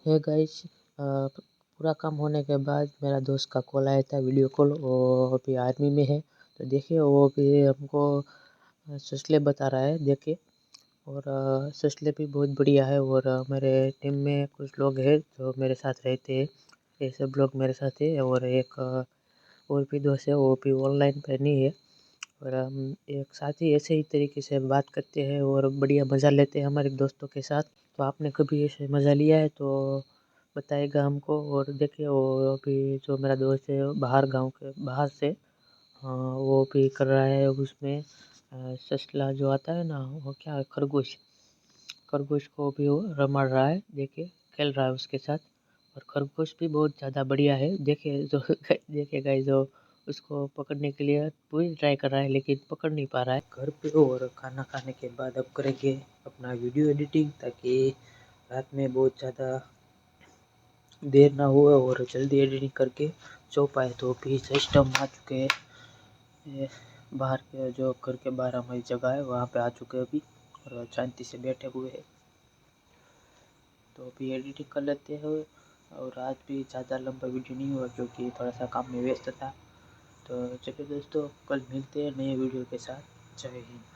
है गाइस। पूरा काम होने के बाद मेरा दोस्त का कॉल आया था, वीडियो कॉल। वो अभी आर्मी में है, तो देखिए वो भी हमको ससले बता रहा है, देखिए। और ससले भी बहुत बढ़िया है। और मेरे टीम में कुछ लोग हैं जो मेरे साथ रहते हैं, ये सब लोग मेरे साथ है। और एक और भी दोस्त है, वो भी ऑनलाइन पे नहीं है। और हम एक साथ ही ऐसे ही तरीके से बात करते हैं और बढ़िया मज़ा लेते हैं हमारे दोस्तों के साथ। तो आपने कभी ऐसे मज़ा लिया है तो बताइएगा हमको। और देखिए वो अभी जो मेरा दोस्त है बाहर गांव के बाहर से, हाँ, वो भी कर रहा है उसमें ससला जो आता है ना, वो क्या है, खरगोश। खरगोश को भी वो रमाड़ रहा है, देखिए, खेल रहा है उसके साथ। और खरगोश भी बहुत ज़्यादा बढ़िया है, देखिए जो देखिए गाइस, जो उसको पकड़ने के लिए पूरी ट्राई कर रहा है लेकिन पकड़ नहीं पा रहा है। घर पे और खाना खाने के बाद अब करेंगे अपना वीडियो एडिटिंग, ताकि रात में बहुत ज़्यादा देर ना हो और जल्दी एडिटिंग करके सो पाए। तो भी सिस्टम आ चुके हैं, ये बाहर के जो घर के बाहर हमारी जगह है वहाँ पे आ चुके हैं अभी, और शांति से बैठे हुए हैं। तो अभी एडिटिंग कर लेते हैं। और आज भी ज़्यादा लंबा वीडियो नहीं हुआ क्योंकि थोड़ा सा काम में व्यस्त था। तो चलिए दोस्तों, कल मिलते हैं नए वीडियो के साथ। जय हिंद।